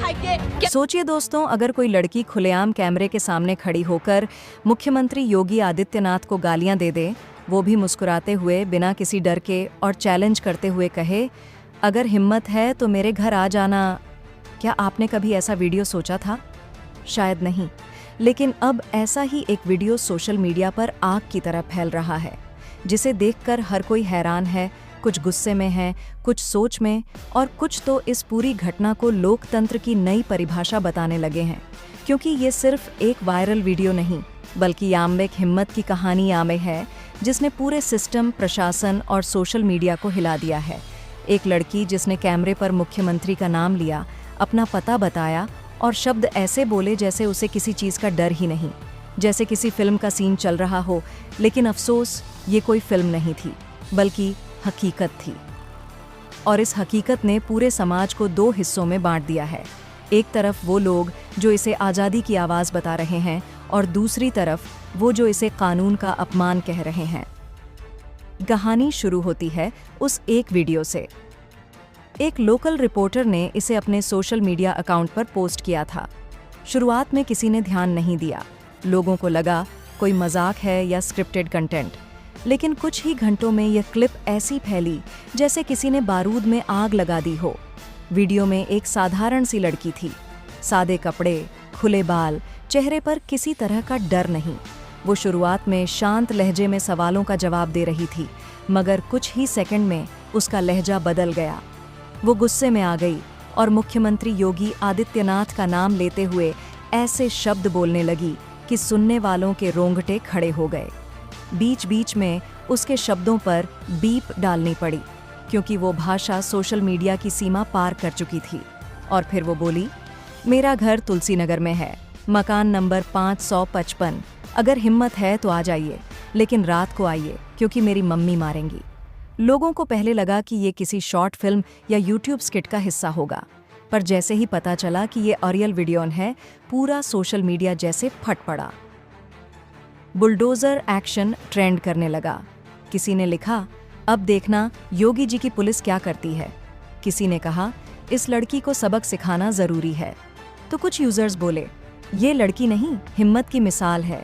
सोचिए दोस्तों, अगर कोई लड़की खुलेआम कैमरे के सामने खड़ी होकर मुख्यमंत्री योगी आदित्यनाथ को गालियां दे दे, वो भी मुस्कुराते हुए बिना किसी डर के और चैलेंज करते हुए कहे, अगर हिम्मत है तो मेरे घर आ जाना। क्या आपने कभी ऐसा वीडियो सोचा था? शायद नहीं, लेकिन अब ऐसा ही एक वीडियो सोशल मीडिया पर आग की तरह फैल रहा है, जिसे देखकर हर कोई हैरान है, कुछ गुस्से में है, कुछ सोच में, और कुछ तो इस पूरी घटना को लोकतंत्र की नई परिभाषा बताने लगे हैं। क्योंकि ये सिर्फ एक वायरल वीडियो नहीं, बल्कि याम्बेक हिम्मत की कहानी यामे है, जिसने पूरे सिस्टम, प्रशासन और सोशल मीडिया को हिला दिया है। एक लड़की जिसने कैमरे पर मुख्यमंत्री का नाम लिया, अपना पता बताया और शब्द ऐसे बोले जैसे उसे किसी चीज़ का डर ही नहीं, जैसे किसी फिल्म का सीन चल रहा हो। लेकिन अफसोस, ये कोई फिल्म नहीं थी, बल्कि हकीकत थी। और इस हकीकत ने पूरे समाज को दो हिस्सों में बांट दिया है। एक तरफ वो लोग जो इसे आज़ादी की आवाज़ बता रहे हैं, और दूसरी तरफ वो जो इसे कानून का अपमान कह रहे हैं। कहानी शुरू होती है उस एक वीडियो से। एक लोकल रिपोर्टर ने इसे अपने सोशल मीडिया अकाउंट पर पोस्ट किया था। शुरुआत में किसी ने ध्यान नहीं दिया, लोगों को लगा कोई मजाक है या स्क्रिप्टेड कंटेंट। लेकिन कुछ ही घंटों में यह क्लिप ऐसी फैली जैसे किसी ने बारूद में आग लगा दी हो। वीडियो में एक साधारण सी लड़की थी, सादे कपड़े, खुले बाल, चेहरे पर किसी तरह का डर नहीं। वो शुरुआत में शांत लहजे में सवालों का जवाब दे रही थी, मगर कुछ ही सेकंड में उसका लहजा बदल गया। वो गुस्से में आ गई और मुख्यमंत्री योगी आदित्यनाथ का नाम लेते हुए ऐसे शब्द बोलने लगी कि सुनने वालों के रोंगटे खड़े हो गए। बीच बीच में उसके शब्दों पर बीप डालनी पड़ी, क्योंकि वो भाषा सोशल मीडिया की सीमा पार कर चुकी थी। और फिर वो बोली, मेरा घर तुलसी नगर में है, मकान नंबर 555। अगर हिम्मत है तो आ जाइए, लेकिन रात को आइए, क्योंकि मेरी मम्मी मारेंगी। लोगों को पहले लगा कि ये किसी शॉर्ट फिल्म या यूट्यूब स्किट का हिस्सा होगा, पर जैसे ही पता चला कि ये रियल वीडियो है, पूरा सोशल मीडिया जैसे फट पड़ा। बुलडोजर एक्शन ट्रेंड करने लगा। किसी ने लिखा, अब देखना योगी जी की पुलिस क्या करती है। किसी ने कहा, इस लड़की को सबक सिखाना जरूरी है। तो कुछ यूजर्स बोले, ये लड़की नहीं, हिम्मत की मिसाल है।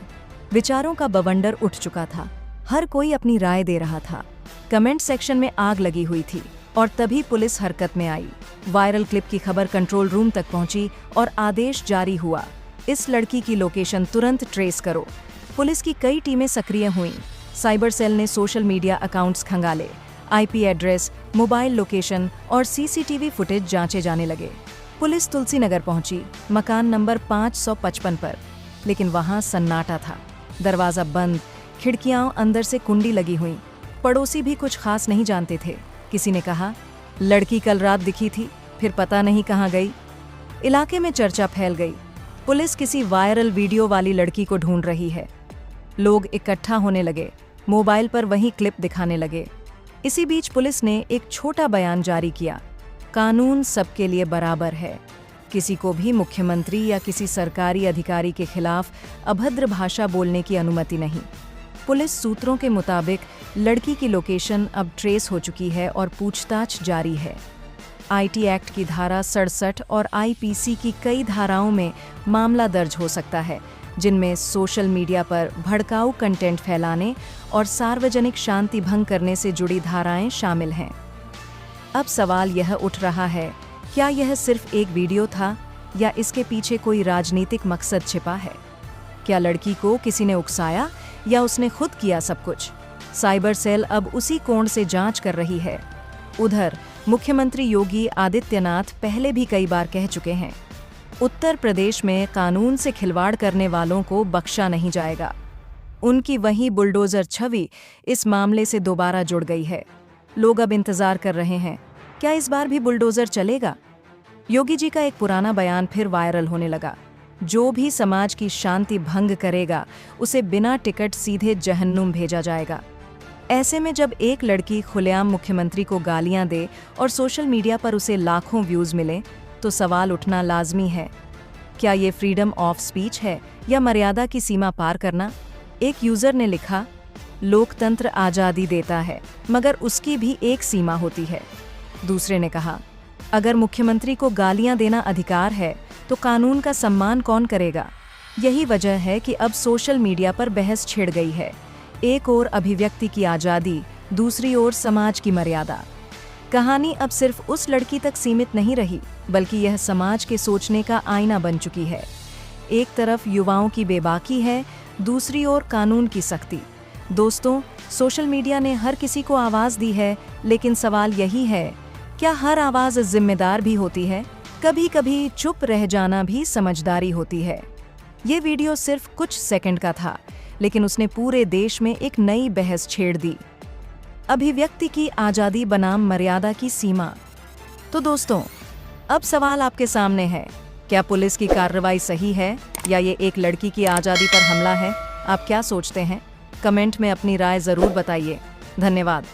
विचारों का बवंडर उठ चुका था, हर कोई अपनी राय दे रहा था। कमेंट सेक्शन में आग लगी हुई थी, और तभी पुलिस हरकत में आई। वायरल क्लिप की खबर कंट्रोल रूम तक पहुंची और आदेश जारी हुआ, इस लड़की की लोकेशन तुरंत ट्रेस करो। पुलिस की कई टीमें सक्रिय हुईं। साइबर सेल ने सोशल मीडिया अकाउंट्स खंगाले, आईपी एड्रेस, मोबाइल लोकेशन और सीसीटीवी फुटेज जांचे जाने लगे। पुलिस तुलसी नगर पहुंची, मकान नंबर 555 पर, लेकिन वहां सन्नाटा था। दरवाजा बंद, खिड़कियां अंदर से कुंडी लगी हुई। पड़ोसी भी कुछ खास नहीं जानते थे। किसी ने कहा, लड़की कल रात दिखी थी, फिर पता नहीं कहाँ गई। इलाके में चर्चा फैल गई, पुलिस किसी वायरल वीडियो वाली लड़की को ढूंढ रही है। लोग इकट्ठा होने लगे, मोबाइल पर वही क्लिप दिखाने लगे। इसी बीच पुलिस ने एक छोटा बयान जारी किया, कानून सबके लिए बराबर है। किसी को भी मुख्यमंत्री या किसी सरकारी अधिकारी के खिलाफ अभद्र भाषा बोलने की अनुमति नहीं। पुलिस सूत्रों के मुताबिक लड़की की लोकेशन अब ट्रेस हो चुकी है और पूछताछ जारी है। आईटी एक्ट की धारा 67 और आईपीसी की कई धाराओं में मामला दर्ज हो सकता है, जिनमें सोशल मीडिया पर भड़काऊ कंटेंट फैलाने और सार्वजनिक शांति भंग करने से जुड़ी धाराएं शामिल हैं। अब सवाल यह उठ रहा है, क्या यह सिर्फ एक वीडियो था या इसके पीछे कोई राजनीतिक मकसद छिपा है? क्या लड़की को किसी ने उकसाया या उसने खुद किया सब कुछ? साइबर सेल अब उसी कोण से जांच कर रही है। उधर मुख्यमंत्री योगी आदित्यनाथ पहले भी कई बार कह चुके हैं, उत्तर प्रदेश में कानून से खिलवाड़ करने वालों को बख्शा नहीं जाएगा। उनकी वही बुलडोजर छवि इस मामले से दोबारा जुड़ गई है। लोग अब इंतजार कर रहे हैं, क्या इस बार भी बुलडोजर चलेगा? योगी जी का एक पुराना बयान फिर वायरल होने लगा, जो भी समाज की शांति भंग करेगा उसे बिना टिकट सीधे जहन्नुम भेजा जाएगा। ऐसे में जब एक लड़की खुलेआम मुख्यमंत्री को गालियां दे और सोशल मीडिया पर उसे लाखों व्यूज मिले, तो सवाल उठना लाजमी है, क्या ये फ्रीडम ऑफ स्पीच है या मर्यादा की सीमा पार करना? एक यूजर ने लिखा, लोकतंत्र आज़ादी देता है, मगर उसकी भी एक सीमा होती है। दूसरे ने कहा, अगर मुख्यमंत्री को गालियां देना अधिकार है तो कानून का सम्मान कौन करेगा? यही वजह है कि अब सोशल मीडिया पर बहस छिड़ गई है। एक ओर अभिव्यक्ति की आज़ादी, दूसरी ओर समाज की मर्यादा। कहानी अब सिर्फ उस लड़की तक सीमित नहीं रही, बल्कि यह समाज के सोचने का आईना बन चुकी है। एक तरफ युवाओं की बेबाकी है, दूसरी ओर कानून की सख्ती। दोस्तों, सोशल मीडिया ने हर किसी को आवाज़ दी है, लेकिन सवाल यही है, क्या हर आवाज़ जिम्मेदार भी होती है? कभी कभी चुप रह जाना भी समझदारी होती है। ये वीडियो सिर्फ कुछ सेकंड का था, लेकिन उसने पूरे देश में एक नई बहस छेड़ दी। अभिव्यक्ति की आज़ादी बनाम मर्यादा की सीमा। तो दोस्तों, अब सवाल आपके सामने है, क्या पुलिस की कार्रवाई सही है या ये एक लड़की की आज़ादी पर हमला है? आप क्या सोचते हैं? कमेंट में अपनी राय ज़रूर बताइए। धन्यवाद।